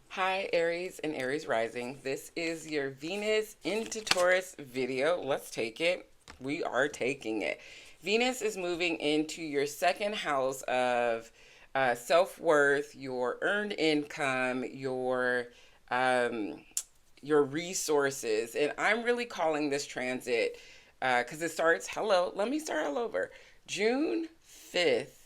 Hi, Aries and Aries Rising. This is your Venus into Taurus video. Let's take it. We are taking it. Venus is moving into your second house of self-worth, your earned income, um, your resources. And I'm really calling this transit because it starts, hello, let me start all over. June 5th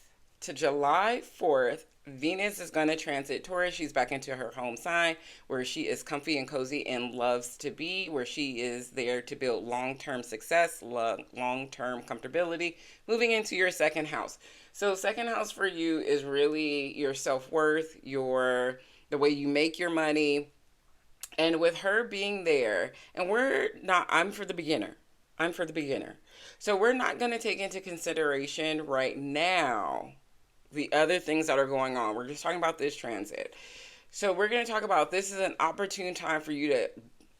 to July 4th, Venus is going to transit Taurus. She's back into her home sign where she is comfy and cozy and loves to be, where she is there to build long term success, long term comfortability, moving into your second house. So, second house for you is really your self worth, the way you make your money, and with her being there, and we're not, I'm for the beginner. I'm for the beginner. So we're not going to take into consideration right now the other things that are going on. We're just talking about this transit. So we're going to talk about this is an opportune time for you to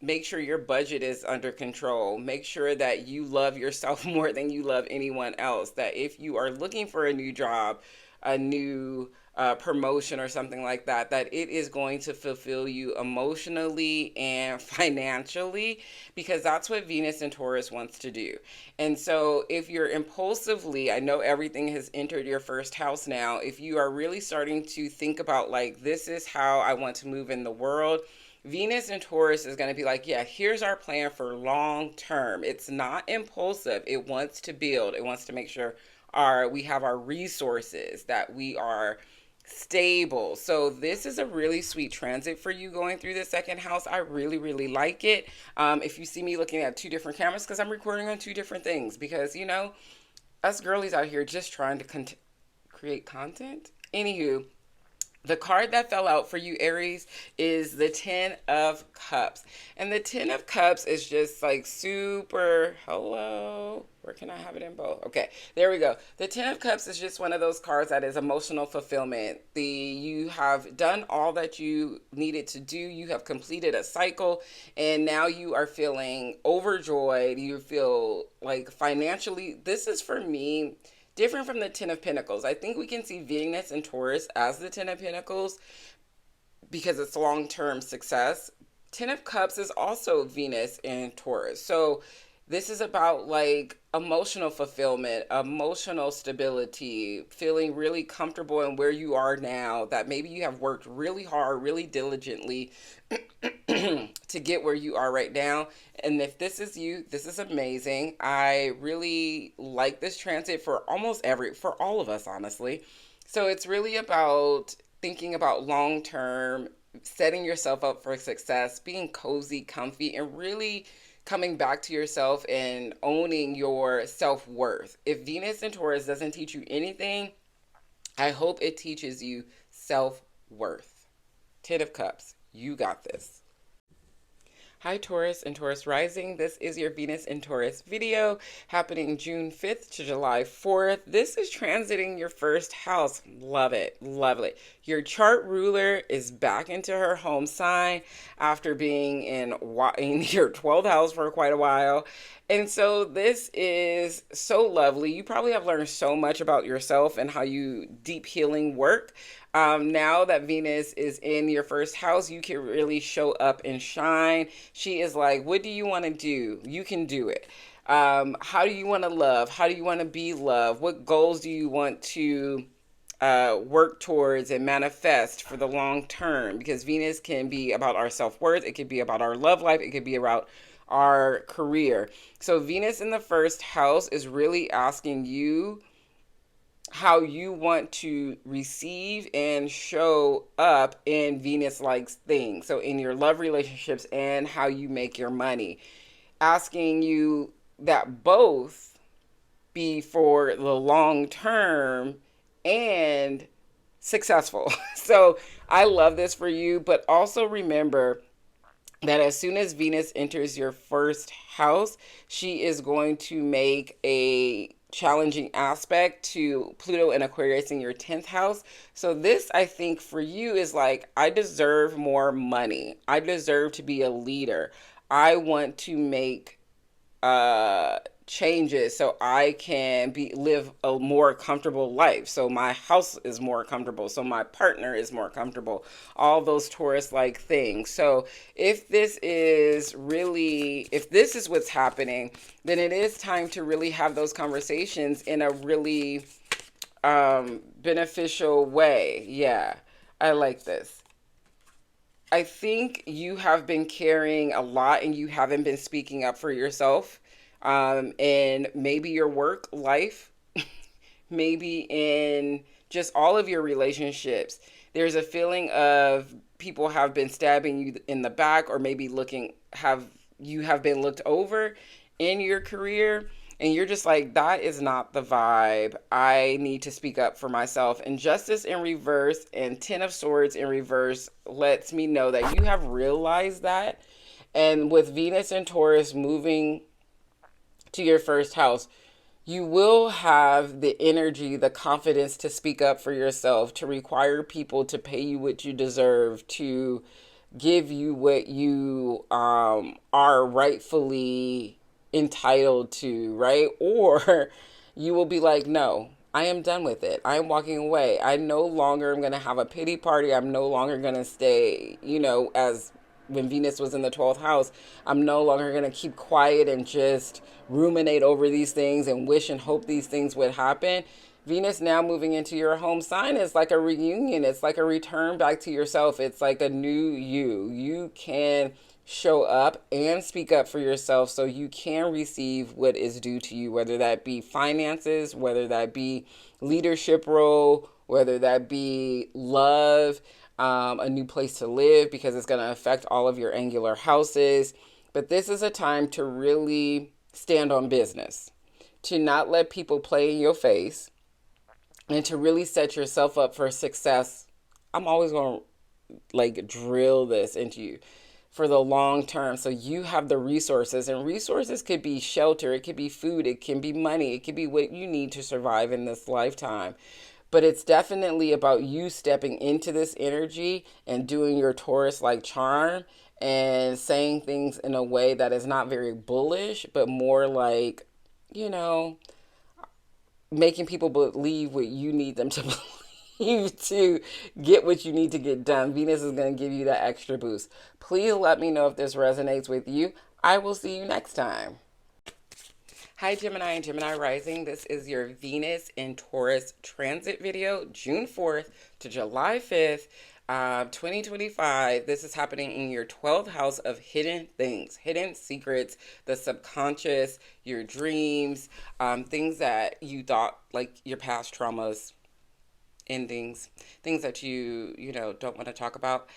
make sure your budget is under control. Make sure that you love yourself more than you love anyone else. That if you are looking for a new job, a new promotion or something like that, that it is going to fulfill you emotionally and financially, because that's what Venus and Taurus wants to do. And so if you're impulsively, I know everything has entered your first house now, if you are really starting to think about like, this is how I want to move in the world, Venus and Taurus is going to be like, yeah, here's our plan for long term. It's not impulsive. It wants to build. It wants to make sure we have our resources, that we are stable. So this is a really sweet transit for you going through the second house. I really, really like it. If you see me looking at two different cameras, because I'm recording on two different things, because us girlies out here just trying to create content. Anywho, the card that fell out for you, Aries, is the Ten of Cups. And the Ten of Cups is just like super, hello, where can I have it in both? Okay, there we go. The Ten of Cups is just one of those cards that is emotional fulfillment. You have done all that you needed to do. You have completed a cycle, and now you are feeling overjoyed. You feel like financially, this is for me different from the Ten of Pentacles. I think we can see Venus and Taurus as the Ten of Pentacles because it's long-term success. Ten of Cups is also Venus and Taurus. So this is about like emotional fulfillment, emotional stability, feeling really comfortable in where you are now, that maybe you have worked really hard, really diligently to get where you are right now. And if this is you, this is amazing. I really like this transit for for all of us, honestly. So it's really about thinking about long term, setting yourself up for success, being cozy, comfy, and really coming back to yourself and owning your self-worth. If Venus and Taurus doesn't teach you anything, I hope it teaches you self-worth. Ten of Cups, you got this. Hi, Taurus and Taurus Rising. This is your Venus in Taurus video happening June 5th to July 4th. This is transiting your first house. Love it. Lovely. Your chart ruler is back into her home sign after being in your 12th house for quite a while. And so this is so lovely. You probably have learned so much about yourself and how you deep healing work. Now that Venus is in your first house, you can really show up and shine. She is like, what do you want to do? You can do it. How do you want to love? How do you want to be loved? What goals do you want to work towards and manifest for the long term? Because Venus can be about our self-worth. It could be about our love life. It could be about our career. So Venus in the first house is really asking you how you want to receive and show up in Venus likes things. So in your love relationships and how you make your money. Asking you that both be for the long term and successful. So I love this for you, but also remember that as soon as Venus enters your first house, she is going to make a challenging aspect to Pluto and Aquarius in your 10th house. So this, I think, for you is like, I deserve more money. I deserve to be a leader. I want to make changes so I can live a more comfortable life. So my house is more comfortable. So my partner is more comfortable. All those Taurus like things. So if this is what's happening, then it is time to really have those conversations in a really beneficial way. Yeah, I like this. I think you have been carrying a lot and you haven't been speaking up for yourself. And maybe your work life, maybe in just all of your relationships, there's a feeling of people have been stabbing you in the back, or maybe you have been looked over in your career, and you're just like, that is not the vibe. I need to speak up for myself. And Justice in reverse and Ten of Swords in reverse lets me know that you have realized that. And with Venus and Taurus moving to your first house, you will have the energy, the confidence to speak up for yourself, to require people to pay you what you deserve, to give you what you are rightfully entitled to, right? Or you will be like, no, I am done with it. I am walking away. I no longer am going to have a pity party. I'm no longer going to stay, as when Venus was in the 12th house, I'm no longer going to keep quiet and just ruminate over these things and wish and hope these things would happen. Venus now moving into your home sign is like a reunion. It's like a return back to yourself. It's like a new you. You can show up and speak up for yourself so you can receive what is due to you, whether that be finances, whether that be leadership role, whether that be love, a new place to live, because it's going to affect all of your angular houses. But this is a time to really stand on business, to not let people play in your face, and to really set yourself up for success. I'm always going to drill this into you for the long term, so you have the resources. And resources could be shelter, it could be food, it can be money, it could be what you need to survive in this lifetime. But it's definitely about you stepping into this energy and doing your Taurus like charm and saying things in a way that is not very bullish, but more like, making people believe what you need them to believe to get what you need to get done. Venus is going to give you that extra boost. Please let me know if this resonates with you. I will see you next time. Hi Gemini and Gemini Rising. This is your Venus in Taurus transit video, June 4th to July 5th, 2025. This is happening in your 12th house of hidden things, hidden secrets, the subconscious, your dreams, things that you thought, like your past traumas, endings, things that you don't want to talk about.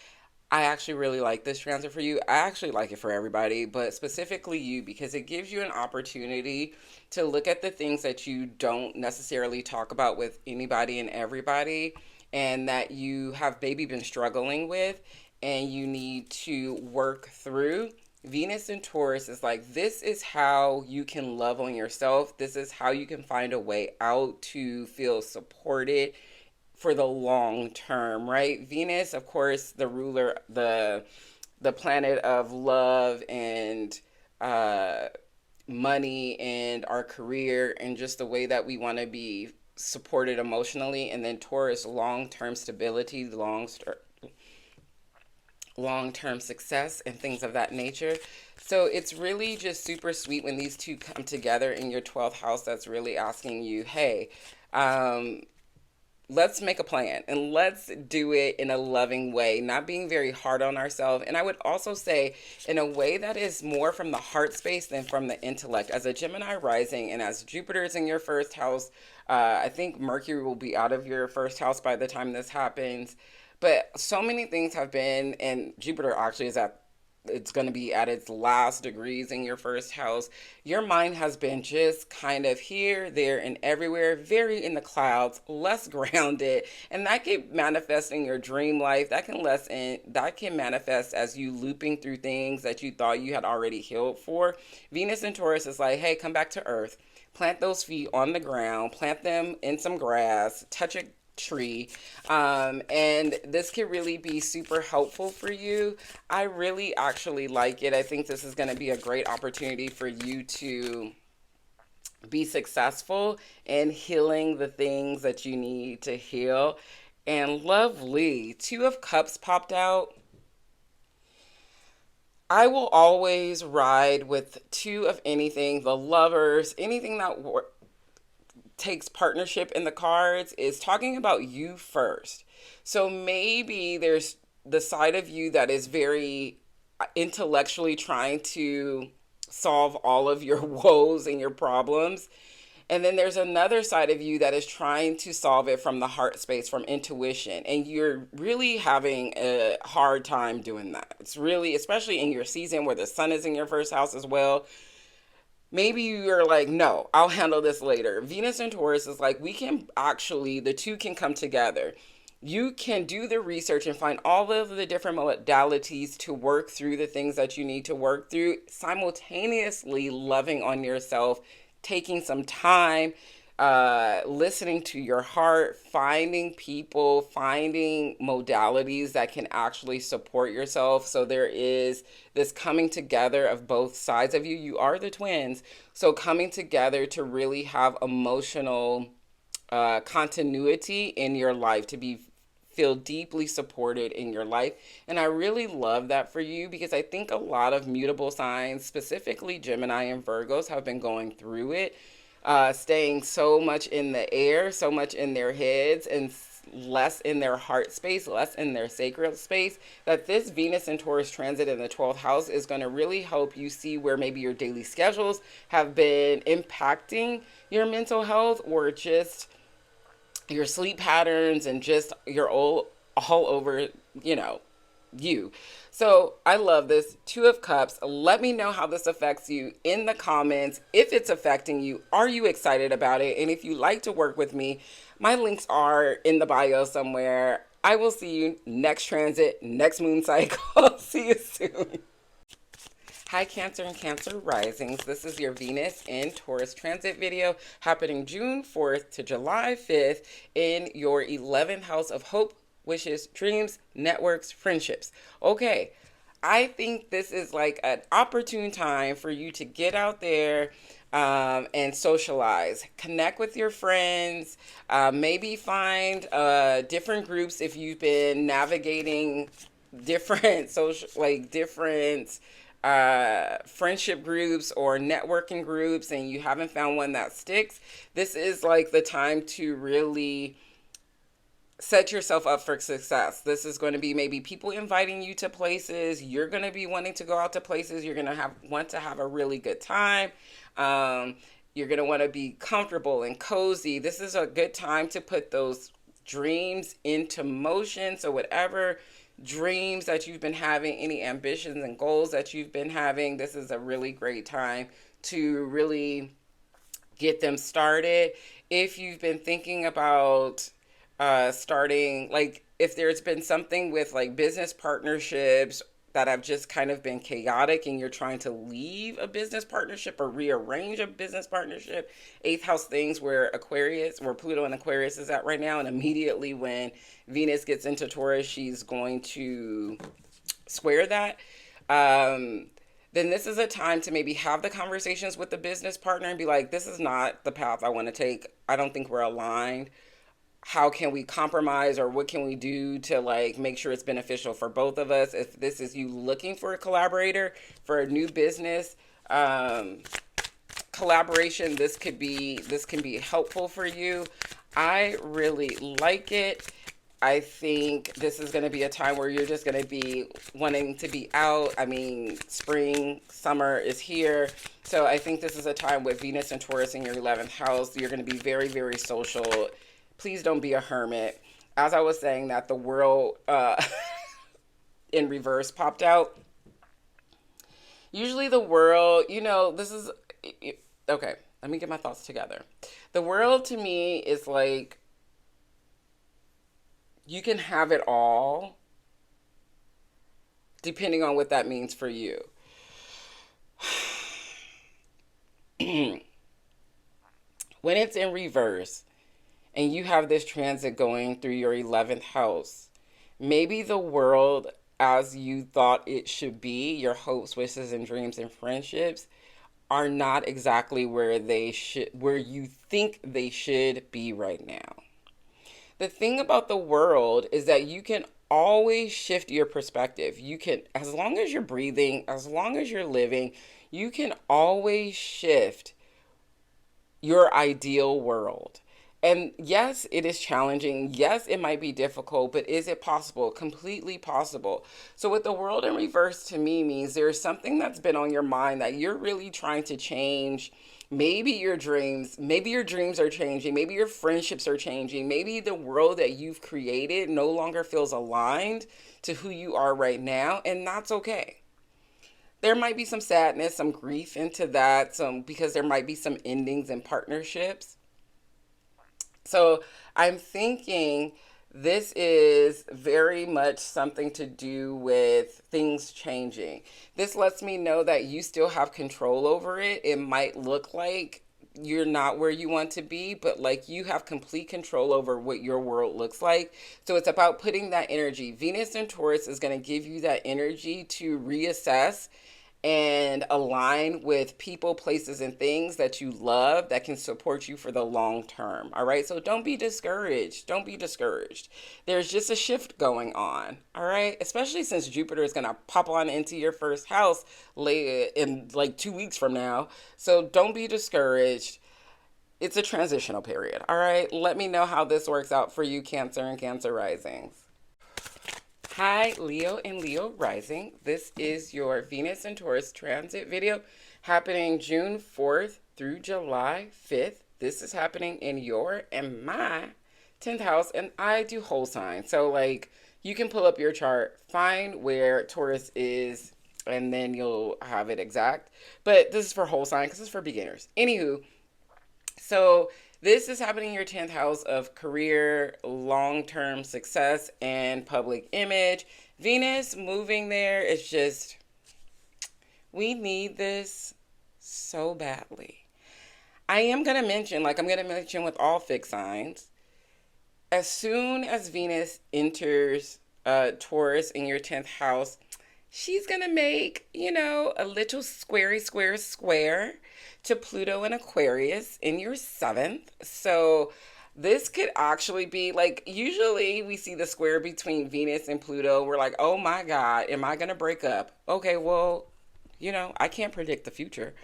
I actually really like this transit for you. I actually like it for everybody, but specifically you, because it gives you an opportunity to look at the things that you don't necessarily talk about with anybody and everybody, and that you have maybe been struggling with and you need to work through. Venus in Taurus is like, this is how you can love on yourself. This is how you can find a way out to feel supported for the long term, right? Venus, of course, the ruler, the planet of love and money and our career and just the way that we want to be supported emotionally. And then Taurus, long-term stability, long-term success and things of that nature. So it's really just super sweet when these two come together in your 12th house. That's really asking you, hey, let's make a plan and let's do it in a loving way, not being very hard on ourselves. And I would also say in a way that is more from the heart space than from the intellect. As a Gemini rising and as Jupiter is in your first house, I think Mercury will be out of your first house by the time this happens. But so many things have been, and Jupiter actually it's going to be at its last degrees in your first house. Your mind has been just kind of here, there, and everywhere, very in the clouds, less grounded, and that can manifest in your dream life. That can manifest as you looping through things that you thought you had already healed for. Venus in Taurus is like, hey, come back to Earth. Plant those feet on the ground, plant them in some grass, touch a tree, and this could really be super helpful for you. I really actually like it. I think this is going to be a great opportunity for you to be successful in healing the things that you need to heal. And lovely, Two of Cups popped out. I will always ride with two of anything. The Lovers, anything that takes partnership in the cards is talking about you first. So maybe there's the side of you that is very intellectually trying to solve all of your woes and your problems. And then there's another side of you that is trying to solve it from the heart space, from intuition. And you're really having a hard time doing that. It's really, especially in your season where the sun is in your first house as well. Maybe you're like, no, I'll handle this later. Venus and Taurus is like, we can actually, the two can come together. You can do the research and find all of the different modalities to work through the things that you need to work through, simultaneously loving on yourself, taking some time, listening to your heart, finding people, finding modalities that can actually support yourself. So there is this coming together of both sides of you. You are the twins. So coming together to really have emotional continuity in your life, to be feel deeply supported in your life. And I really love that for you, because I think a lot of mutable signs, specifically Gemini and Virgos, have been going through it, staying so much in the air, so much in their heads, and less in their heart space, less in their sacred space, that this Venus and Taurus transit in the 12th house is going to really help you see where maybe your daily schedules have been impacting your mental health, or just your sleep patterns, and just your all over, you. So I love this. Two of Cups. Let me know how this affects you in the comments. If it's affecting you, are you excited about it? And if you like to work with me, my links are in the bio somewhere. I will see you next transit, next moon cycle. See you soon. Hi, Cancer and Cancer Risings. This is your Venus in Taurus transit video happening June 4th to July 5th in your 11th house of hope, wishes, dreams, networks, friendships. Okay, I think this is like an opportune time for you to get out there and socialize, connect with your friends, maybe find different groups if you've been navigating different social, like different friendship groups or networking groups, and you haven't found one that sticks. This is like the time to really set yourself up for success. This is going to be maybe people inviting you to places. You're going to be wanting to go out to places. You're going to want to have a really good time. You're going to want to be comfortable and cozy. This is a good time to put those dreams into motion. So whatever dreams that you've been having, any ambitions and goals that you've been having, this is a really great time to really get them started. If you've been thinking about starting, like if there's been something with like business partnerships that have just kind of been chaotic, and you're trying to leave a business partnership or rearrange a business partnership, eighth house things where Pluto and Aquarius is at right now, and immediately when Venus gets into Taurus, she's going to square that. Then this is a time to maybe have the conversations with the business partner and be like, this is not the path I want to take. I don't think we're aligned. How can we compromise, or what can we do to like make sure it's beneficial for both of us? If this is you looking for a collaborator for a new business collaboration, this can be helpful for you. I really like it. I think this is going to be a time where you're just going to be wanting to be out. I mean, spring, summer is here. So I think this is a time with Venus and Taurus in your 11th house. You're going to be very, very social. Please don't be a hermit. As I was saying that, the world in reverse popped out. Usually the world, this is, okay, let me get my thoughts together. The world to me is like, you can have it all, depending on what that means for you. When it's in reverse, and you have this transit going through your 11th house, maybe the world as you thought it should be, your hopes, wishes, and dreams and friendships, are not exactly where where you think they should be right now. The thing about the world is that you can always shift your perspective. You can, as long as you're breathing, as long as you're living, you can always shift your ideal world. And yes, it is challenging. Yes, it might be difficult, but is it possible? Completely possible. So, with the world in reverse to me means there's something that's been on your mind that you're really trying to change. Maybe your dreams are changing. Maybe your friendships are changing. Maybe the world that you've created no longer feels aligned to who you are right now, and that's okay. There might be some sadness, some grief into that, some because there might be some endings in partnerships. So I'm thinking this is very much something to do with things changing. This lets me know that you still have control over it. It might look like you're not where you want to be, but like you have complete control over what your world looks like. So it's about putting that energy. Venus in Taurus is going to give you that energy to reassess and align with people, places, and things that you love that can support you for the long term. All right. So don't be discouraged. Don't be discouraged. There's just a shift going on. All right. Especially since Jupiter is going to pop on into your first house late in like 2 weeks from now. So don't be discouraged. It's a transitional period. All right. Let me know how this works out for you, Cancer and Cancer risings. Hi, Leo and Leo Rising. This is your Venus and Taurus transit video happening June 4th through July 5th. This is happening in your and my 10th house, and I do whole sign. So, like, you can pull up your chart, find where Taurus is, and then you'll have it exact. But this is for whole sign because it's for beginners. Anywho, so this is happening in your 10th house of career, long-term success, and public image. Venus moving there is just, we need this so badly. I am going to mention, like I'm going to mention with all fixed signs, as soon as Venus enters Taurus in your 10th house, she's going to make, a little square to Pluto and Aquarius in your 7th. So this could actually be like, usually we see the square between Venus and Pluto. We're like, oh my God, am I going to break up? Okay, well, I can't predict the future.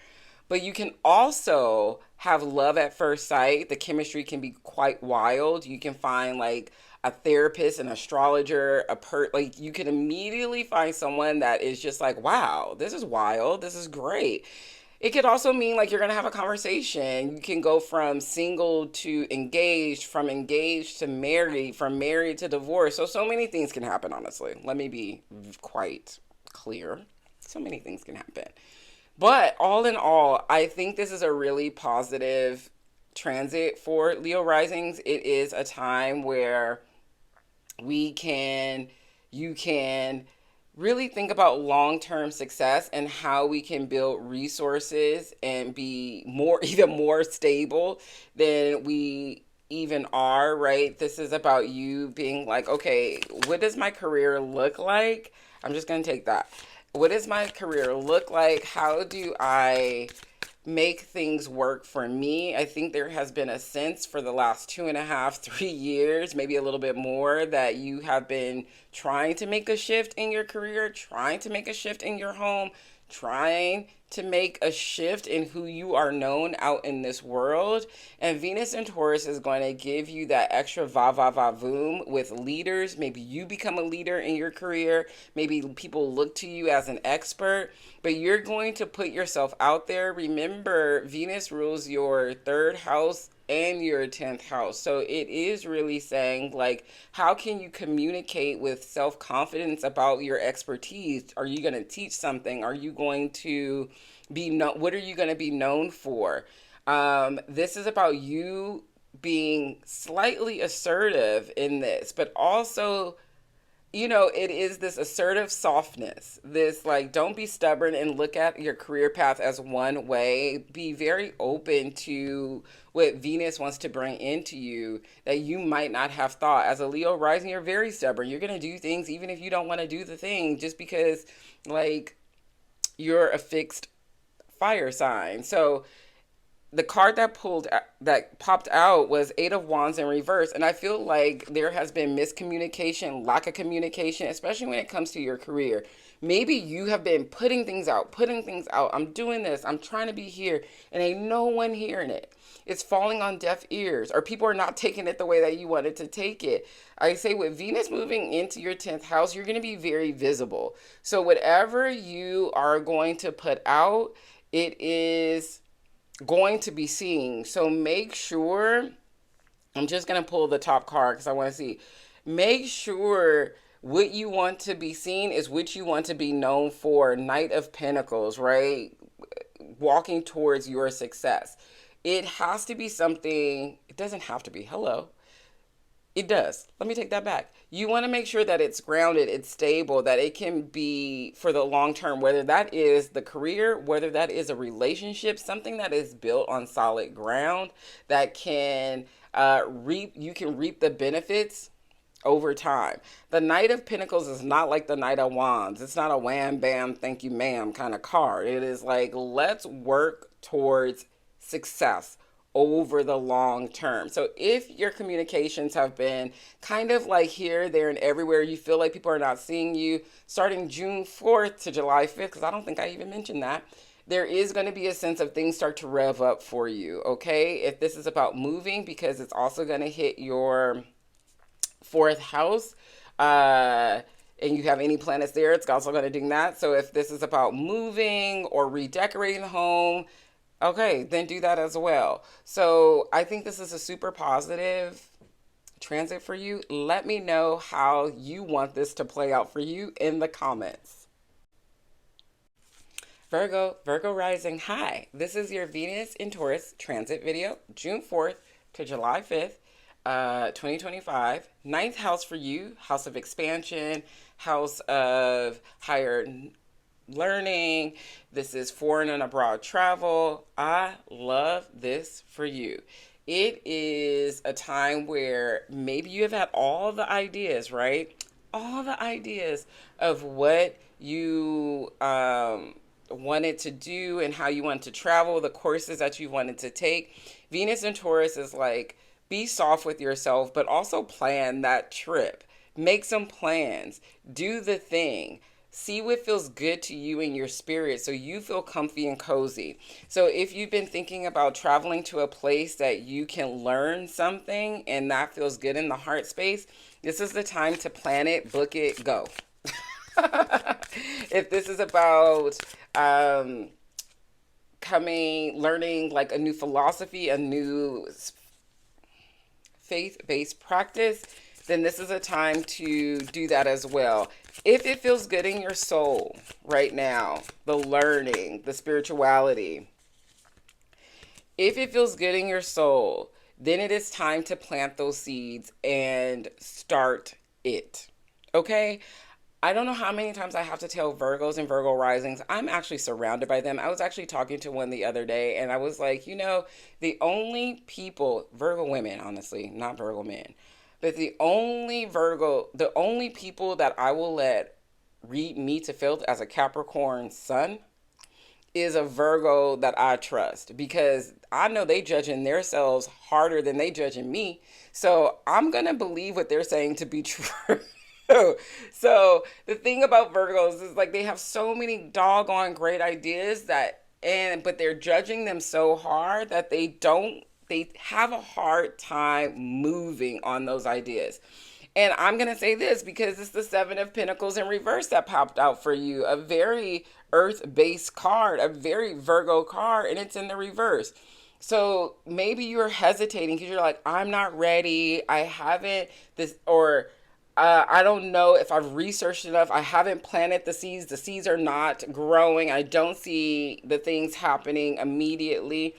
But you can also have love at first sight. The chemistry can be quite wild. You can find like a therapist, an astrologer, like you can immediately find someone that is just like, wow, this is wild. This is great. It could also mean like you're going to have a conversation. You can go from single to engaged, from engaged to married, from married to divorce. So many things can happen, honestly. Let me be quite clear. So many things can happen. But all in all, I think this is a really positive transit for Leo risings. It is a time where you can really think about long-term success and how we can build resources and be even more stable than we even are, right? This is about you being like, okay, what does my career look like? I'm just going to take that. What does my career look like? How do I make things work for me? I think there has been a sense for the last 2.5, 3 years, maybe a little bit more, that you have been trying to make a shift in your career, trying to make a shift in your home, trying to make a shift in who you are known out in this world. And Venus in Taurus is going to give you that extra va-va-va-voom with leaders. Maybe you become a leader in your career. Maybe people look to you as an expert, but you're going to put yourself out there. Remember, Venus rules your 3rd house and your 10th house. So it is really saying, like, how can you communicate with self-confidence about your expertise? Are you going to teach something? Are you going to what are you going to be known for? This is about you being slightly assertive in this, but also, it is this assertive softness. This, like, don't be stubborn and look at your career path as one way. Be very open to what Venus wants to bring into you that you might not have thought. As a Leo rising, you're very stubborn. You're going to do things even if you don't want to do the thing, just because, like, you're a fixed fire sign. So the card that popped out was Eight of Wands in reverse, and I feel like there has been miscommunication, lack of communication, especially when it comes to your career. Maybe you have been putting things out, I'm doing this, I'm trying to be here, and ain't no one hearing it. It's falling on deaf ears, or people are not taking it the way that you wanted to take it. I say with Venus moving into your 10th house, you're going to be very visible. So whatever you are going to put out, it is going to be seen. So make sure, I'm just going to pull the top card because I want to see. Make sure what you want to be seen is what you want to be known for. Knight of Pentacles, right? Walking towards your success. It has to be something, it doesn't have to be, hello. It does. Let me take that back. You want to make sure that it's grounded, it's stable, that it can be for the long term, whether that is the career, whether that is a relationship, something that is built on solid ground that can you can reap the benefits over time. The Knight of Pentacles is not like the Knight of Wands. It's not a wham, bam, thank you, ma'am kind of card. It is like, let's work towards success over the long term. So if your communications have been kind of like here, there, and everywhere, you feel like people are not seeing you, starting June 4th to July 5th, because I don't think I even mentioned that, there is going to be a sense of things start to rev up for you, okay? If this is about moving, because it's also going to hit your 4th house, and you have any planets there, it's also going to do that. So if this is about moving or redecorating the home, okay, then do that as well. So I think this is a super positive transit for you. Let me know how you want this to play out for you in the comments. Virgo Rising, hi. This is your Venus in Taurus transit video, June 4th to July 5th, 2025. Ninth house for you, house of expansion, house of higher learning. This is foreign and abroad travel. I love this for you. It is a time where maybe you have had all the ideas, right? All the ideas of what you wanted to do and how you want to travel, the courses that you wanted to take. Venus in Taurus is like, be soft with yourself, but also plan that trip. Make some plans. Do the thing. See what feels good to you in your spirit so you feel comfy and cozy. So if you've been thinking about traveling to a place that you can learn something and that feels good in the heart space, this is the time to plan it, book it, go. If this is about learning like a new philosophy, a new faith-based practice, then this is a time to do that as well. If it feels good in your soul right now, the learning, the spirituality, if it feels good in your soul, then it is time to plant those seeds and start it. Okay? I don't know how many times I have to tell Virgos and Virgo Risings, I'm actually surrounded by them. I was actually talking to one the other day, and I was like, the only people, Virgo women, honestly, not Virgo men, but the only people that I will let read me to filth as a Capricorn sun is a Virgo that I trust, because I know they judging themselves harder than they judging me. So I'm going to believe what they're saying to be true. So the thing about Virgos is like they have so many doggone great ideas but they're judging them so hard that they have a hard time moving on those ideas. And I'm going to say this because it's the Seven of Pentacles in reverse that popped out for you. A very earth-based card, a very Virgo card, and it's in the reverse. So maybe you're hesitating because you're like, I'm not ready. I haven't I don't know if I've researched enough. I haven't planted the seeds. The seeds are not growing. I don't see the things happening immediately.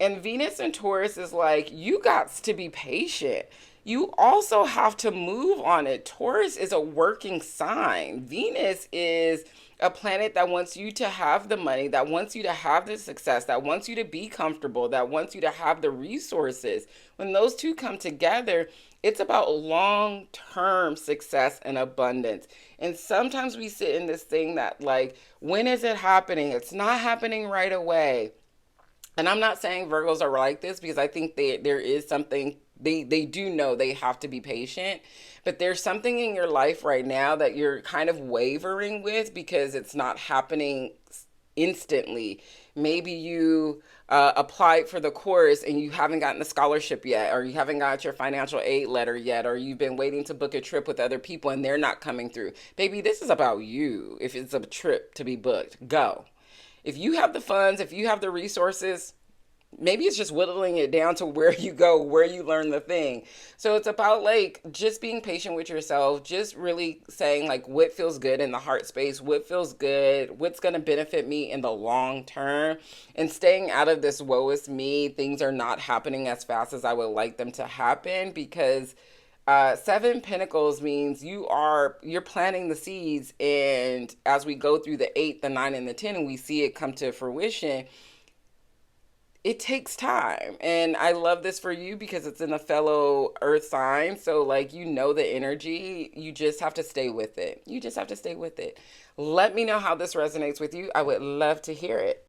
And Venus in Taurus is like, you got to be patient. You also have to move on it. Taurus is a working sign. Venus is a planet that wants you to have the money, that wants you to have the success, that wants you to be comfortable, that wants you to have the resources. When those two come together, It's about long-term success and abundance. And sometimes we sit in this thing that, like, when is it happening? It's not happening right away. And I'm not saying Virgos are like this, because I think there is something they do know they have to be patient, but there's something in your life right now that you're kind of wavering with because it's not happening instantly. Maybe you applied for the course and you haven't gotten the scholarship yet, or you haven't got your financial aid letter yet, or you've been waiting to book a trip with other people and they're not coming through. Baby, this is about you. If it's a trip to be booked, go. If you have the funds, if you have the resources, maybe it's just whittling it down to where you go, where you learn the thing. So it's about, like, just being patient with yourself, just really saying, like, what feels good in the heart space, what feels good, what's going to benefit me in the long term, and staying out of this woe is me, things are not happening as fast as I would like them to happen, because Seven Pentacles means you're planting the seeds, and as we go through the 8, the 9, and the 10, and we see it come to fruition, it takes time. And I love this for you because it's in a fellow earth sign. So, like, the energy, you just have to stay with it. You just have to stay with it. Let me know how this resonates with you. I would love to hear it.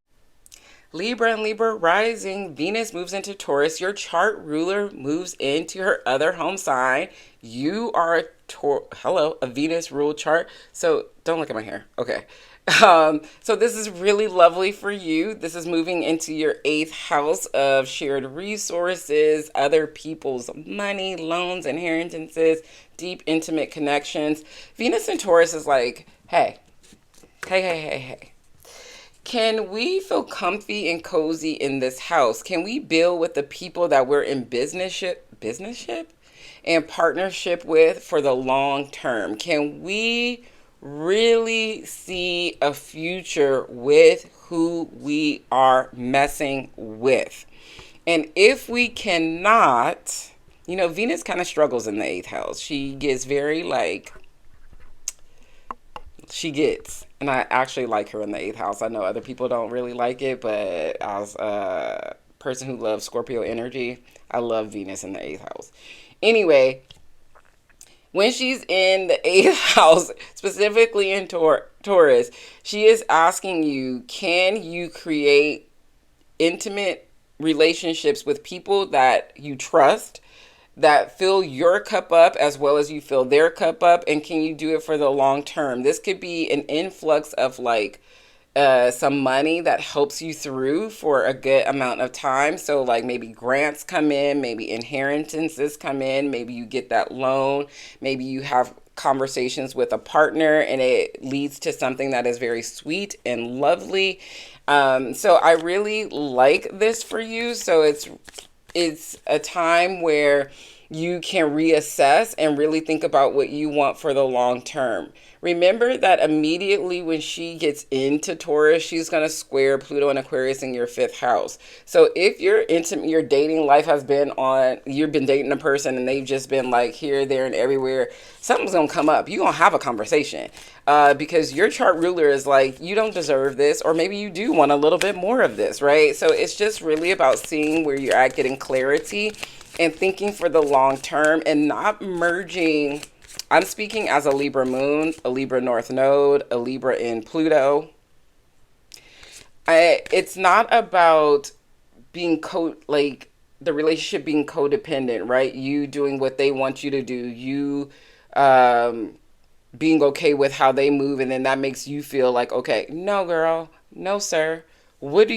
Libra and Libra Rising, Venus moves into Taurus. Your chart ruler moves into her other home sign. You are a Venus ruled chart. So don't look at my hair. Okay. So this is really lovely for you. This is moving into your 8th house of shared resources, other people's money, loans, inheritances, deep, intimate connections. Venus and Taurus is like, hey, hey, hey, hey, hey. Can we feel comfy and cozy in this house? Can we build with the people that we're in businessship and partnership with for the long term? Can we really see a future with who we are messing with? And if we cannot, Venus kind of struggles in the 8th house. She gets very, like, and I actually like her in the 8th house. I know other people don't really like it, but as a person who loves Scorpio energy, I love Venus in the 8th house. Anyway, when she's in the 8th house, specifically in Taurus, she is asking you, can you create intimate relationships with people that you trust, that fill your cup up as well as you fill their cup up, and can you do it for the long term? This could be an influx of, like, some money that helps you through for a good amount of time. So, like, maybe grants come in, maybe inheritances come in, maybe you get that loan, maybe you have conversations with a partner and it leads to something that is very sweet and lovely. So I really like this for you. So it's a time where you can reassess and really think about what you want for the long term. Remember that immediately when she gets into Taurus, she's going to square Pluto and Aquarius in your 5th house. So if your dating life has been you've been dating a person and they've just been, like, here, there, and everywhere, something's going to come up. You're going to have a conversation because your chart ruler is like, you don't deserve this, or maybe you do want a little bit more of this, right? So it's just really about seeing where you're at, getting clarity, and thinking for the long term, and not merging. I'm speaking as a Libra moon, a Libra north node, a Libra in Pluto. It's not about being the relationship being codependent, right? You doing what they want you to do, you being okay with how they move, and then that makes you feel like, okay, no, girl, no, sir. How do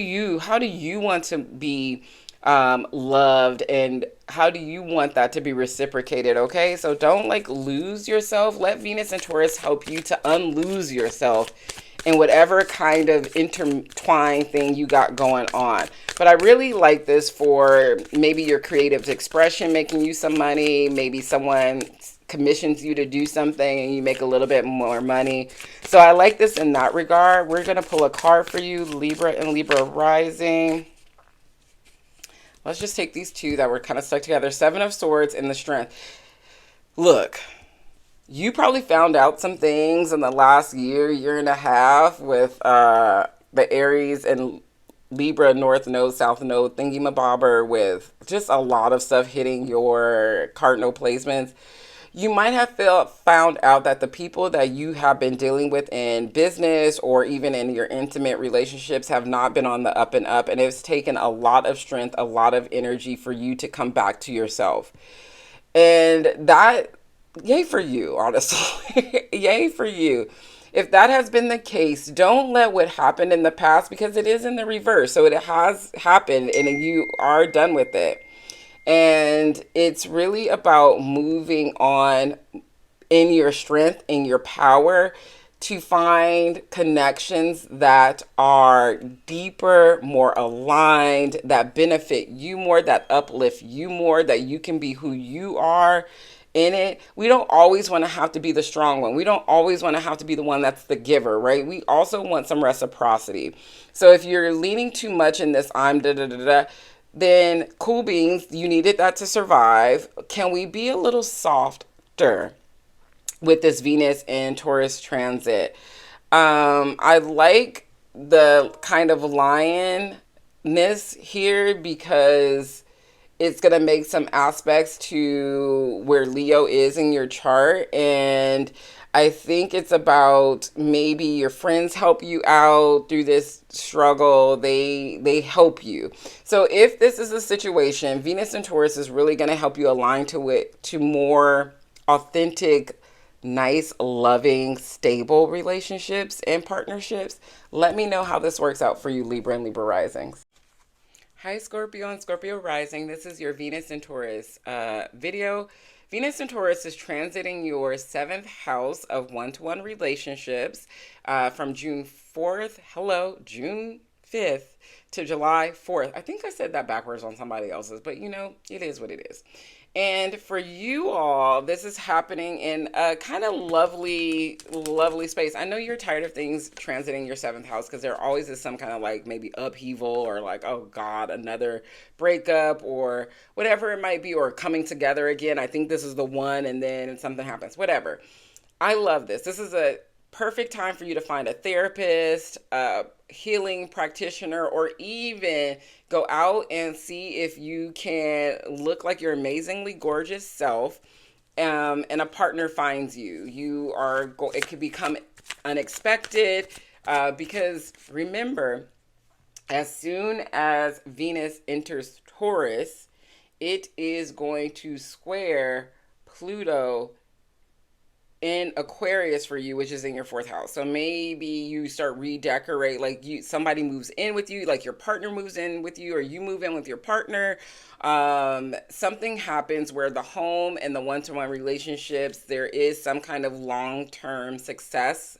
you want to be loved, and how do you want that to be reciprocated? Okay, so don't, like, lose yourself. Let Venus and Taurus help you to unlose yourself in whatever kind of intertwined thing you got going on. But I really like this for maybe your creative expression, making you some money. Maybe someone commissions you to do something and you make a little bit more money. So I like this in that regard. We're going to pull a card for you, Libra and Libra Rising. Let's just take these two that were kind of stuck together. 7 of Swords and the Strength. Look, you probably found out some things in the last year and a half with the Aries and Libra North Node, South Node thingy-mabobber with just a lot of stuff hitting your cardinal placements, you might have found out that the people that you have been dealing with in business or even in your intimate relationships have not been on the up and up. And it's taken a lot of strength, a lot of energy for you to come back to yourself. And that, yay for you, honestly. Yay for you. If that has been the case, don't let what happened in the past, because it is in the reverse. So it has happened and you are done with it. And it's really about moving on in your strength, in your power, to find connections that are deeper, more aligned, that benefit you more, that uplift you more, that you can be who you are in it. We don't always want to have to be the strong one. We don't always want to have to be the one that's the giver, right? We also want some reciprocity. So if you're leaning too much in this I'm da da da da, then cool beans, you needed that to survive. Can we be a little softer with this Venus and Taurus transit? I like the kind of lionness here because it's going to make some aspects to where Leo is in your chart. And I think it's about maybe your friends help you out through this struggle. They help you. So if this is a situation, Venus and Taurus is really going to help you align to it, to more authentic, nice, loving, stable relationships and partnerships. Let me know how this works out for you, Libra and Libra risings. Hi, Scorpio and Scorpio Rising. This is your Venus and Taurus video. Venus and Taurus is transiting your 7th house of one-to-one relationships from June 4th, June 5th to July 4th. I think I said that backwards on somebody else's, but you know, it is what it is. And for you all, this is happening in a kind of lovely, lovely space. I know you're tired of things transiting your 7th house because there always is some kind of like maybe upheaval or like, oh God, another breakup or whatever it might be, or coming together again. I think this is the one, and then something happens, whatever. I love this. This is a perfect time for you to find a therapist, a healing practitioner, or even go out and see if you can look like your amazingly gorgeous self, and a partner finds you. It could become unexpected, because remember, as soon as Venus enters Taurus, it is going to square Pluto in Aquarius for you, which is in your 4th house. So maybe you start redecorate, like somebody moves in with you, like your partner moves in with you, or you move in with your partner. Something happens where the home and the one-to-one relationships, there is some kind of long-term success,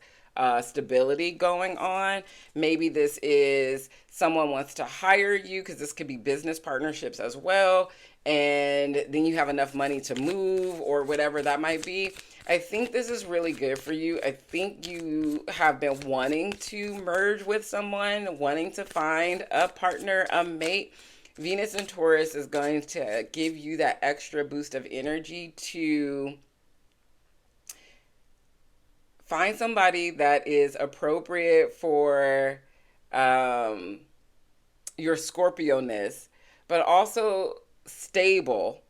stability going on. Maybe this is someone wants to hire you, because this could be business partnerships as well. And then you have enough money to move or whatever that might be. I think this is really good for you. I think you have been wanting to merge with someone, wanting to find a partner, a mate. Venus and Taurus is going to give you that extra boost of energy to find somebody that is appropriate for your Scorpio-ness, but also stable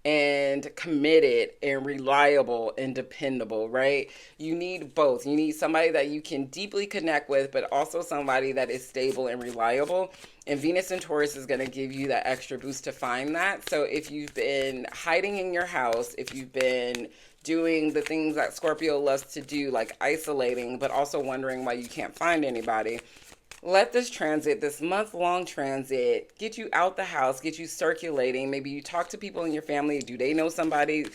and committed and reliable and dependable, right? You need both. You need somebody that you can deeply connect with, but also somebody that is stable and reliable. And Venus and Taurus is going to give you that extra boost to find that. So if you've been hiding in your house, if you've been doing the things that Scorpio loves to do, like isolating, but also wondering why you can't find anybody, let this transit, this month-long transit, get you out the house, get you circulating. Maybe you talk to people in your family. Do they know somebody?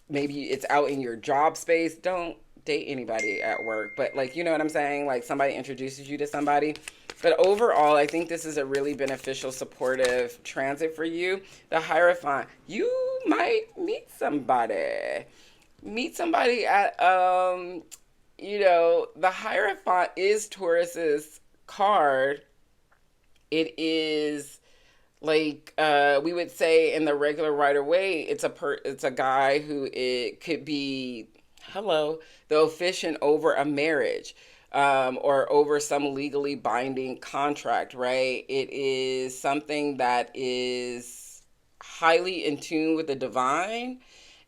Maybe it's out in your job space. Don't date anybody at work, but like, you know what I'm saying? Like somebody introduces you to somebody. But overall, I think this is a really beneficial, supportive transit for you. The Hierophant, you might meet somebody. Meet somebody at, the Hierophant is Taurus's card. It is like we would say in the regular Rider way, it's a guy who it could be the officiant over a marriage. or over some legally binding contract, right? It is something that is highly in tune with the divine.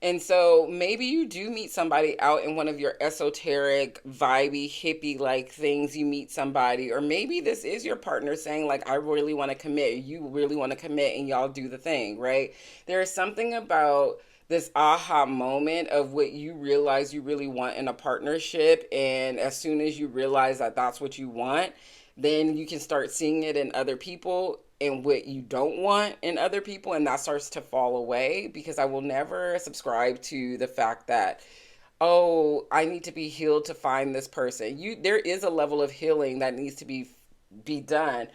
And so maybe you do meet somebody out in one of your esoteric, vibey, hippie like things. You meet somebody, or maybe this is your partner saying, like, I really want to commit. You really want to commit, and y'all do the thing, right? There is something about this aha moment of what you realize you really want in a partnership. And as soon as you realize that that's what you want, then you can start seeing it in other people and what you don't want in other people, and that starts to fall away. Because I will never subscribe to the fact that, oh, I need to be healed to find this person. There is a level of healing that needs to be done,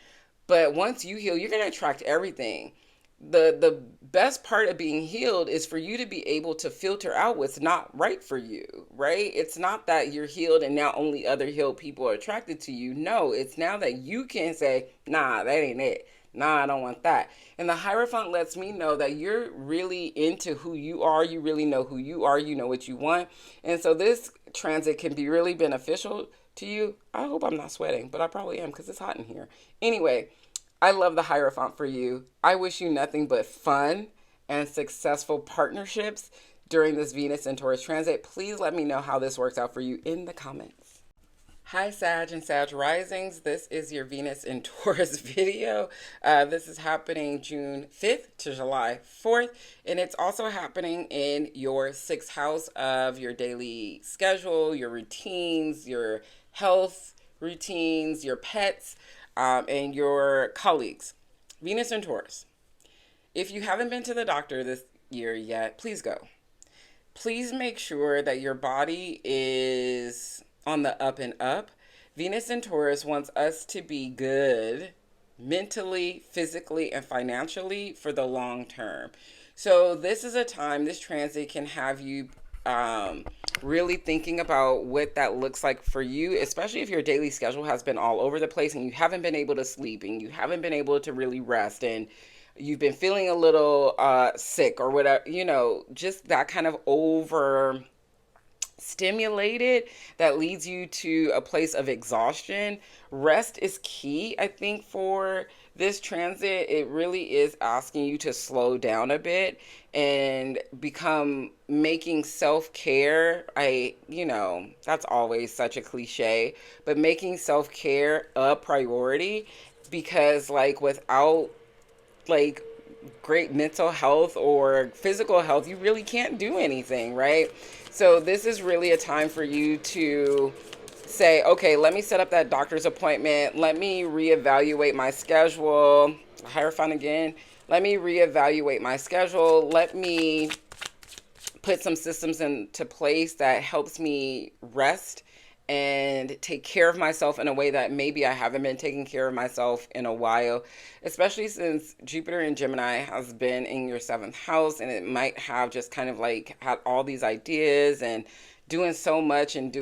but once you heal, you're going to attract everything. The best part of being healed is for you to be able to filter out what's not right for you, right? It's not that you're healed and now only other healed people are attracted to you. No, it's now that you can say, nah, that ain't it. Nah, I don't want that. And the Hierophant lets me know that you're really into who you are. You really know who you are. You know what you want. And so this transit can be really beneficial to you. I hope I'm not sweating, but I probably am because it's hot in here. Anyway, I love the Hierophant for you. I wish you nothing but fun and successful partnerships during this Venus and Taurus transit. Please let me know how this works out for you in the comments. Hi, Sag and Sag Risings. This is your Venus and Taurus video. This is happening June 5th to July 4th, and it's also happening in your 6th house of your daily schedule, your routines, your health routines, your pets, and your colleagues. Venus and Taurus. If you haven't been to the doctor this year yet, please go. Please make sure that your body is on the up and up. Venus and Taurus wants us to be good mentally, physically, and financially for the long term. So this is a time, this transit can have you really thinking about what that looks like for you, especially if your daily schedule has been all over the place and you haven't been able to sleep and you haven't been able to really rest and you've been feeling a little sick or whatever, just that kind of over stimulated that leads you to a place of exhaustion. Rest is key, I think, for this transit. It really is asking you to slow down a bit and become making self-care. That's always such a cliche, but making self-care a priority, because without great mental health or physical health, you really can't do anything, right? So this is really a time for you to say, okay, let me set up that doctor's appointment. Let me reevaluate my schedule. Hierophant again. Let me reevaluate my schedule. Let me put some systems into place that helps me rest and take care of myself in a way that maybe I haven't been taking care of myself in a while, especially since Jupiter in Gemini has been in your 7th house, and it might have just kind of had all these ideas and doing so much and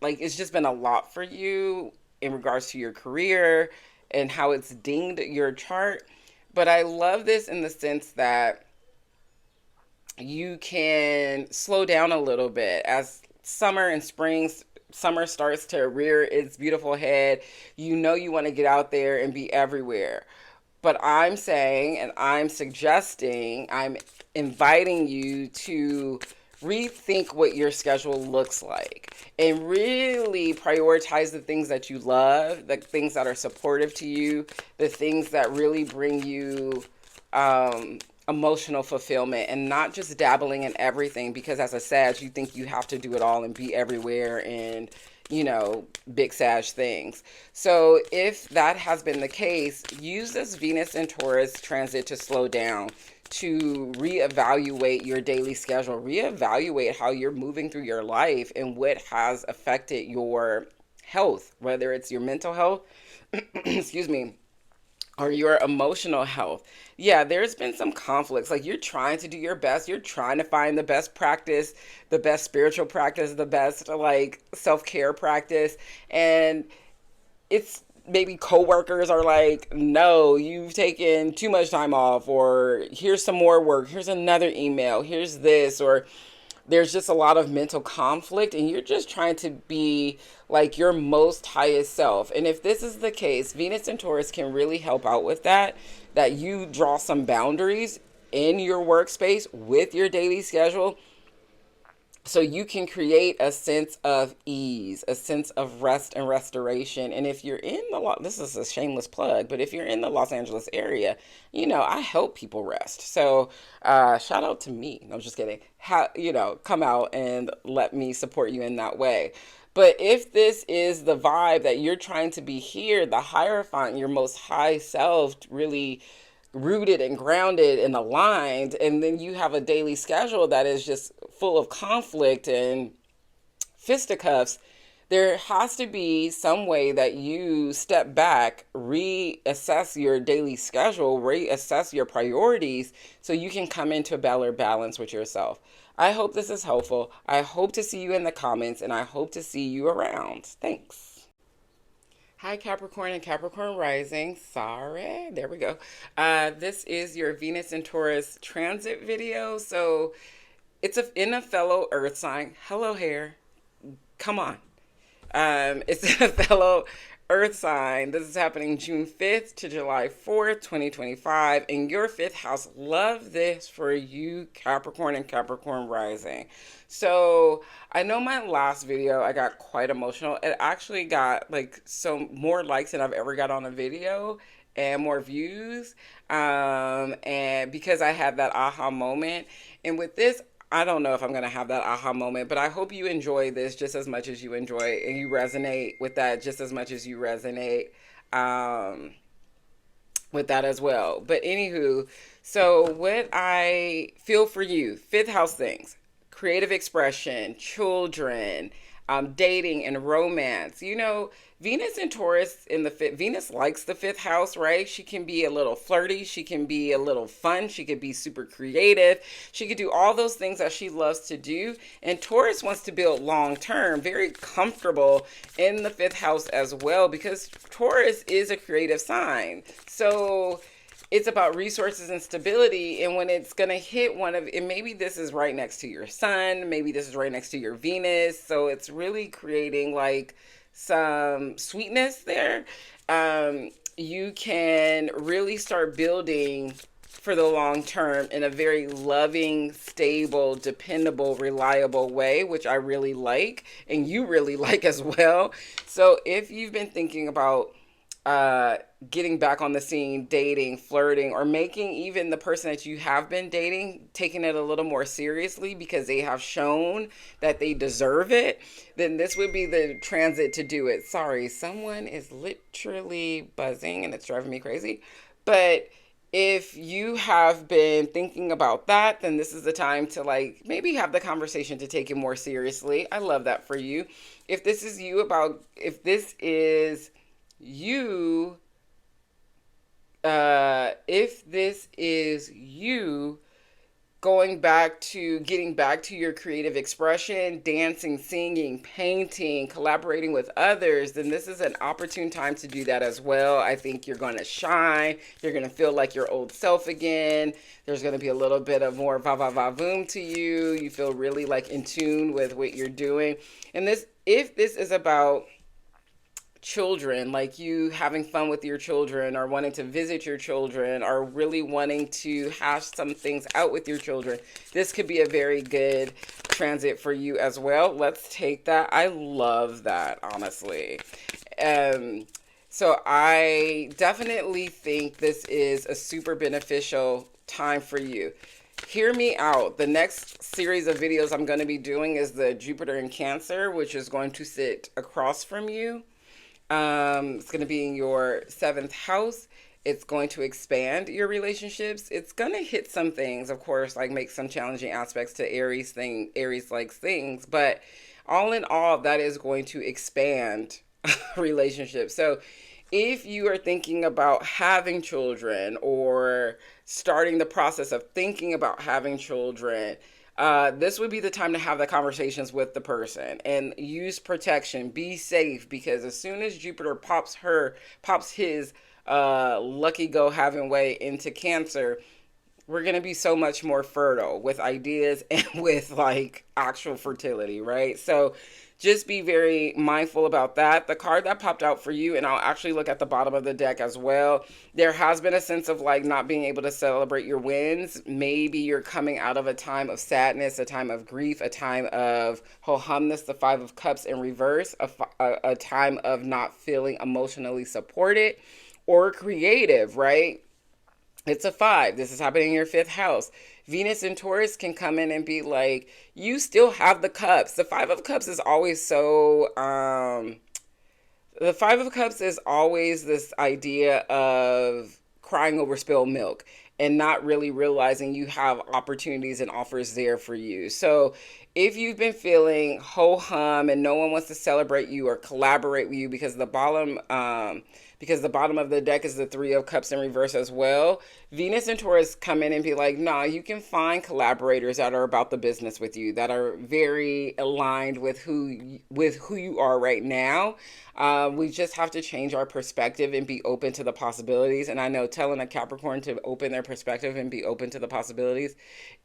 it's just been a lot for you in regards to your career and how it's dinged your chart. But I love this in the sense that you can slow down a little bit as summer starts to rear its beautiful head. You want to get out there and be everywhere. But I'm saying, and I'm suggesting, I'm inviting you to rethink what your schedule looks like and really prioritize the things that you love, the things that are supportive to you, the things that really bring you emotional fulfillment, and not just dabbling in everything, because as a Sag, you think you have to do it all and be everywhere and, big Sag things. So if that has been the case, use this Venus and Taurus transit to slow down, to reevaluate your daily schedule, reevaluate how you're moving through your life and what has affected your health, whether it's your mental health, excuse me, or your emotional health. Yeah, there's been some conflicts. You're trying to do your best. You're trying to find the best practice, the best spiritual practice, the best self-care practice. And it's maybe coworkers are like, no, you've taken too much time off, or here's some more work. Here's another email. Here's this, or there's just a lot of mental conflict, and you're just trying to be like your most highest self. And if this is the case, Venus and Taurus can really help out with that, that you draw some boundaries in your workspace with your daily schedule, so you can create a sense of ease, a sense of rest and restoration. And if you're in this is a shameless plug, but if you're in the Los Angeles area, I help people rest. So shout out to me. No, I'm just kidding. Come out and let me support you in that way. But if this is the vibe that you're trying to be here, the Hierophant, your most high self, really rooted and grounded and aligned, and then you have a daily schedule that is just full of conflict and fisticuffs, there has to be some way that you step back, reassess your daily schedule, reassess your priorities, so you can come into a better balance with yourself. I hope this is helpful. I hope to see you in the comments, and I hope to see you around. Thanks. Hi, Capricorn and Capricorn Rising. Sorry, there we go. This is your Venus and Taurus transit video. So it's in a fellow Earth sign. Hello, hair. Come on. It's in a fellow Earth sign. This is happening June 5th to July 4th, 2025. In your fifth house. Love this for you, Capricorn and Capricorn Rising. So I know my last video, I got quite emotional. It actually got like more likes than I've ever got on a video and more views. And because I had that aha moment. And with this, I don't know if I'm going to have that aha moment, but I hope you enjoy this just as much as you enjoy and you resonate with that just as much as you resonate with that as well. But anywho, so what I feel for you, fifth house things, creative expression, children, dating and romance. Venus and Taurus in the fifth. Venus likes the fifth house, right? She can be a little flirty. She can be a little fun. She could be super creative. She could do all those things that she loves to do. And Taurus wants to build long term, very comfortable in the fifth house as well, because Taurus is a creative sign. So it's about resources and stability. And when it's going to hit and maybe this is right next to your sun, maybe this is right next to your Venus. So it's really creating like some sweetness there. You can really start building for the long term in a very loving, stable, dependable, reliable way, which I really like and you really like as well. So if you've been thinking about getting back on the scene, dating, flirting, or making even the person that you have been dating, taking it a little more seriously because they have shown that they deserve it, then this would be the transit to do it. Sorry, someone is literally buzzing and it's driving me crazy. But if you have been thinking about that, then this is the time to maybe have the conversation to take it more seriously. I love that for you. If this is you getting back to your creative expression, dancing, singing, painting, collaborating with others, then this is an opportune time to do that as well. I think you're going to shine. You're going to feel like your old self again. There's going to be a little bit of more va-va-va-voom to you. You feel really in tune with what you're doing. And if this is about children, like you having fun with your children or wanting to visit your children or really wanting to hash some things out with your children, this could be a very good transit for you as well. Let's take that. I love that, honestly. So I definitely think this is a super beneficial time for you. Hear me out. The next series of videos I'm going to be doing is the Jupiter in Cancer, which is going to sit across from you. It's going to be in your 7th house. It's going to expand your relationships. It's going to hit some things, of course, make some challenging aspects to Aries likes things, but all in all, that is going to expand relationships. So if you are thinking about having children or starting the process of thinking about having children, this would be the time to have the conversations with the person and use protection. Be safe, because as soon as Jupiter pops his lucky go having way into Cancer, we're going to be so much more fertile with ideas and with like actual fertility, right? So just be very mindful about that. The card that popped out for you, and I'll actually look at the bottom of the deck as well. There has been a sense of like not being able to celebrate your wins. Maybe you're coming out of a time of sadness, a time of grief, a time of ho-humness, the Five of Cups in reverse, a time of not feeling emotionally supported or creative, right? It's a five. This is happening in your fifth house. Venus and Taurus can come in and be like, you still have the cups. The Five of Cups is always so, the Five of Cups is always this idea of crying over spilled milk and not really realizing you have opportunities and offers there for you. So if you've been feeling ho-hum and no one wants to celebrate you or collaborate with you because the bottom of the deck is the Three of Cups in reverse as well, Venus and Taurus come in and be like, nah, you can find collaborators that are about the business with you, that are very aligned with who you are right now. We just have to change our perspective and be open to the possibilities. And I know telling a Capricorn to open their perspective and be open to the possibilities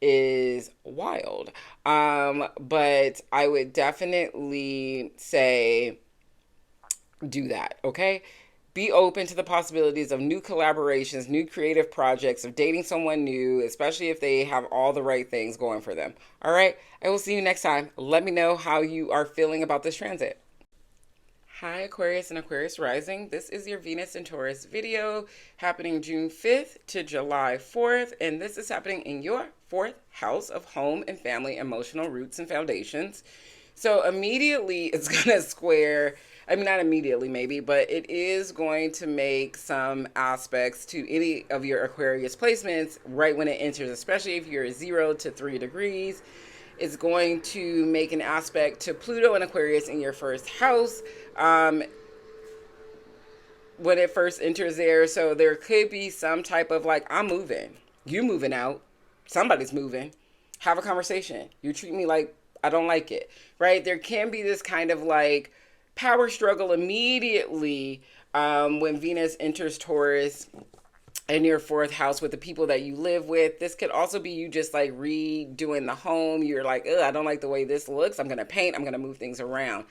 is wild. But I would definitely say do that, okay? Be open to the possibilities of new collaborations, new creative projects, of dating someone new, especially if they have all the right things going for them. All right, I will see you next time. Let me know how you are feeling about this transit. Hi, Aquarius and Aquarius Rising. This is your Venus and Taurus video happening June 5th to July 4th. And this is happening in your fourth house of home and family, emotional roots and foundations. So immediately it's going to square, I mean, not immediately maybe, but it is going to make some aspects to any of your Aquarius placements right when it enters, especially if you're 0 to 3 degrees. It's going to make an aspect to Pluto and Aquarius in your first house when it first enters there. So there could be some type of like, I'm moving, you moving out, somebody's moving, have a conversation. You treat me like I don't like it, right? There can be this kind of like power struggle immediately when Venus enters Taurus in your fourth house with the people that you live with. This could also be you just like redoing the home. You're like, ugh, I don't like the way this looks. I'm going to paint. I'm going to move things around.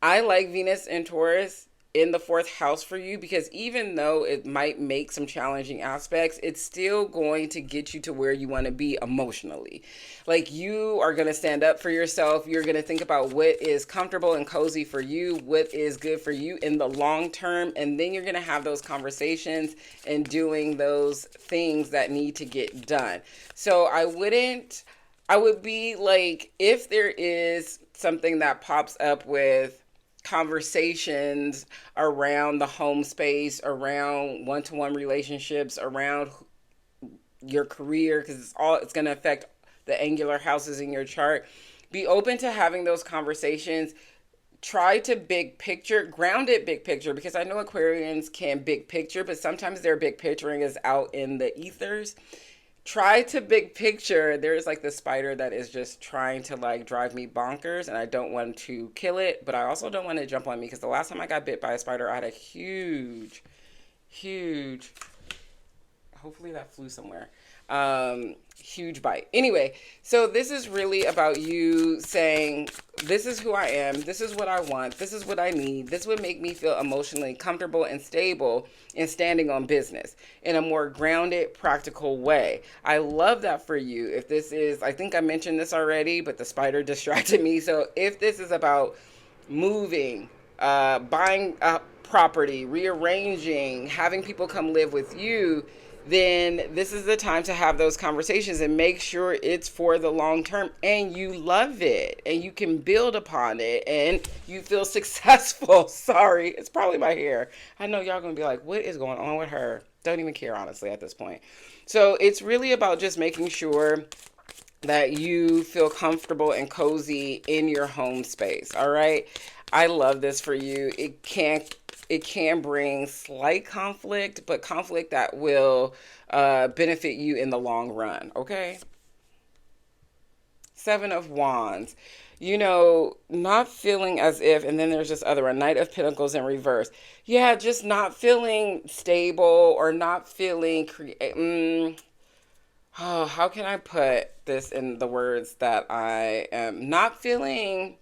I like Venus and Taurus in the fourth house for you because even though it might make some challenging aspects, it's still going to get you to where you want to be emotionally. Like you are going to stand up for yourself. You're going to think about what is comfortable and cozy for you, what is good for you in the long term, and then you're going to have those conversations and doing those things that need to get done. So I would be like, if there is something that pops up with conversations around the home space, around one-to-one relationships, around your career, because it's going to affect the angular houses in your chart. Be open to having those conversations. Try to big picture, ground it big picture, because I know Aquarians can big picture, but sometimes their big picturing is out in the ethers. Try to big picture. There's like the spider that is just trying to like drive me bonkers, and I don't want to kill it, but I also don't want to jump on me, because the last time I got bit by a spider, I had a huge, hopefully that flew somewhere, huge bite. Anyway, so this is really about you saying, this is who I am, this is what I want, this is what I need, this would make me feel emotionally comfortable and stable in standing on business in a more grounded, practical way. I love that for you. If this is, I think I mentioned this already, but the spider distracted me. So if this is about moving, buying a property, rearranging, having people come live with you, then this is the time to have those conversations and make sure it's for the long term and you love it and you can build upon it and you feel successful. Sorry, it's probably my hair. I know y'all gonna be like, what is going on with her? Don't even care, honestly, at this point. So it's really about just making sure that you feel comfortable and cozy in your home space. All right. I love this for you. It can bring slight conflict, but conflict that will benefit you in the long run. Okay. Seven of Wands. You know, not feeling as if, and then there's this other one, Knight of Pentacles in reverse. Yeah, just not feeling stable or not feeling Oh, how can I put this in the words that I am not feeling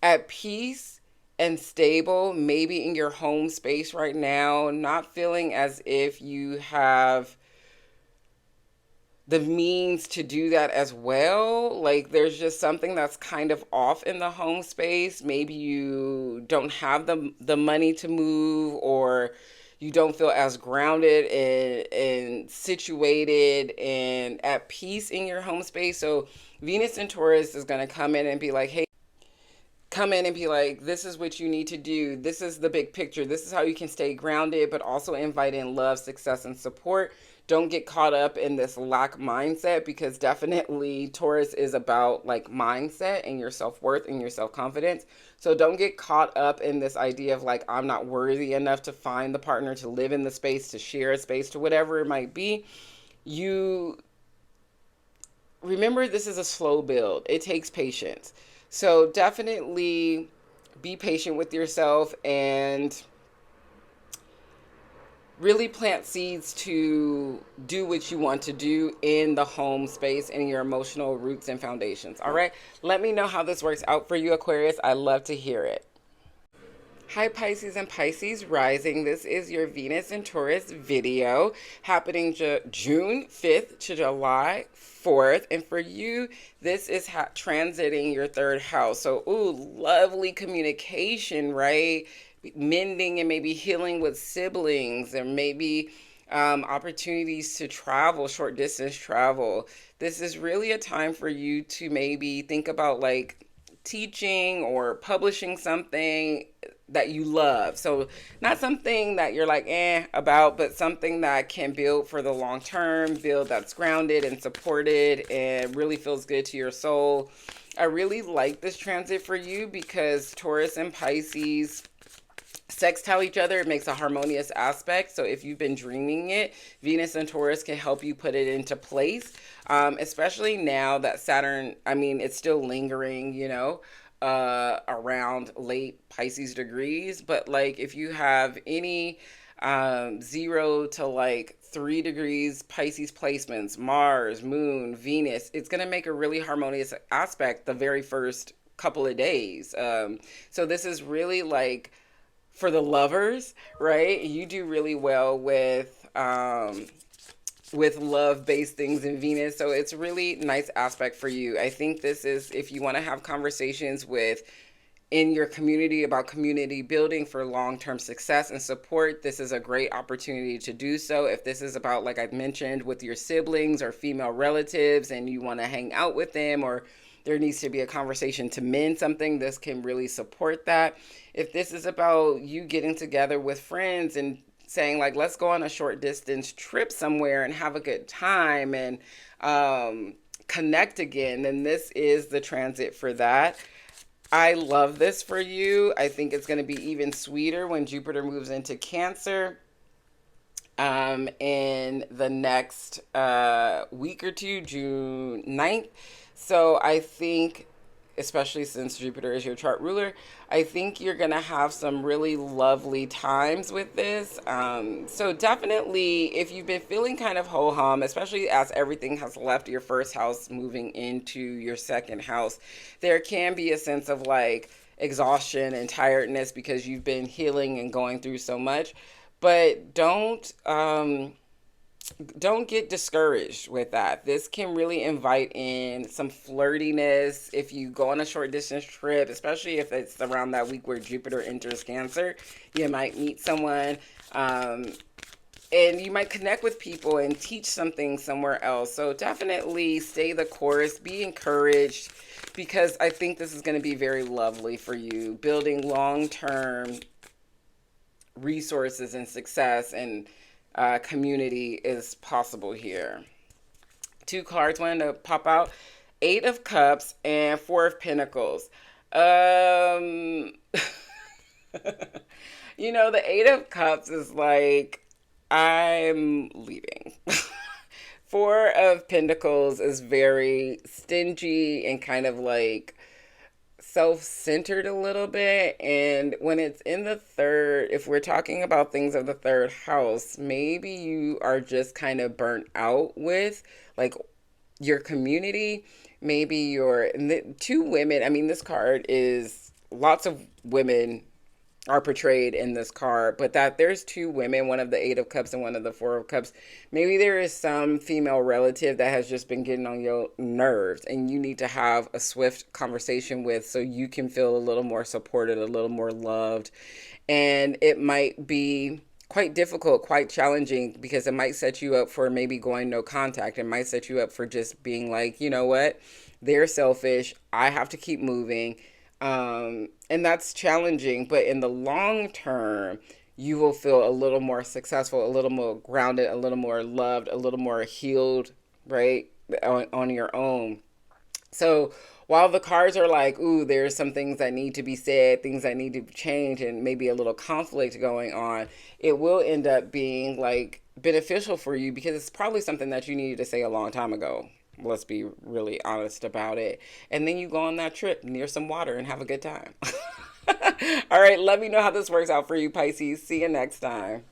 at peace and stable, maybe in your home space right now, not feeling as if you have the means to do that as well. Like there's just something that's kind of off in the home space. Maybe you don't have the money to move, or you don't feel as grounded and situated and at peace in your home space. So Venus and Taurus is going to come in and be like, this is what you need to do. This is the big picture. This is how you can stay grounded, but also invite in love, success, and support. Don't get caught up in this lack mindset, because definitely Taurus is about like mindset and your self-worth and your self-confidence. So don't get caught up in this idea of like, I'm not worthy enough to find the partner, to live in the space, to share a space, to whatever it might be. You remember, this is a slow build. It takes patience. So definitely be patient with yourself and really plant seeds to do what you want to do in the home space and your emotional roots and foundations. All right. Let me know how this works out for you, Aquarius. I love to hear it. Hi Pisces and Pisces Rising. This is your Venus and Taurus video happening June 5th to July 4th. And for you, this is transiting your third house. So, ooh, lovely communication, right? Mending and maybe healing with siblings, and maybe opportunities to travel, short distance travel. This is really a time for you to maybe think about like teaching or publishing something that you love. So not something that you're like about, but something that can build for the long term, build that's grounded and supported and really feels good to your soul. I really like this transit for you because Taurus and Pisces sextile each other. It makes a harmonious aspect. So if you've been dreaming it, Venus and Taurus can help you put it into place. Especially now that Saturn, I mean, it's still lingering, around late Pisces degrees. But like if you have any 0 to like 3 degrees Pisces placements, Mars, Moon, Venus, it's going to make a really harmonious aspect the very first couple of days. So this is really like for the lovers, right? You do really well with love-based things in Venus. So it's a really nice aspect for you. I think this is, if you want to have conversations in your community about community building for long-term success and support, this is a great opportunity to do so. If this is about, like I mentioned, with your siblings or female relatives and you want to hang out with them, or there needs to be a conversation to mend something, this can really support that. If this is about you getting together with friends and saying like, let's go on a short distance trip somewhere and have a good time and connect again, then this is the transit for that. I love this for you. I think it's going to be even sweeter when Jupiter moves into Cancer in the next week or two, June 9th. So I think, especially since Jupiter is your chart ruler, I think you're going to have some really lovely times with this. So definitely, if you've been feeling kind of ho-hum, especially as everything has left your first house, moving into your second house, there can be a sense of like exhaustion and tiredness because you've been healing and going through so much. But don't get discouraged with that. This can really invite in some flirtiness if you go on a short distance trip, especially if it's around that week where Jupiter enters Cancer. You might meet someone and you might connect with people and teach something somewhere else. So definitely stay the course, be encouraged, because I think this is going to be very lovely for you, building long-term resources and success and community is possible here. Two cards wanted to pop out: 8 of Cups and 4 of Pentacles. The 8 of Cups is like, I'm leaving. 4 of Pentacles is very stingy and kind of like self-centered a little bit. And when it's in the third, if we're talking about things of the third house, maybe you are just kind of burnt out with like your community. Maybe you're two women. I mean, this card is lots of women are portrayed in this card, but that there's two women, one of the Eight of Cups and one of the Four of Cups. Maybe there is some female relative that has just been getting on your nerves and you need to have a swift conversation with so you can feel a little more supported, a little more loved. And it might be quite difficult, quite challenging, because it might set you up for maybe going no contact. It might set you up for just being like, you know what, they're selfish. I have to keep moving. And that's challenging, but in the long term, you will feel a little more successful, a little more grounded, a little more loved, a little more healed, right? On your own. So while the cards are like, ooh, there's some things that need to be said, things that need to change, and maybe a little conflict going on, it will end up being like beneficial for you because it's probably something that you needed to say a long time ago. Let's be really honest about it. And then you go on that trip near some water and have a good time. All right, let me know how this works out for you, Pisces. See you next time.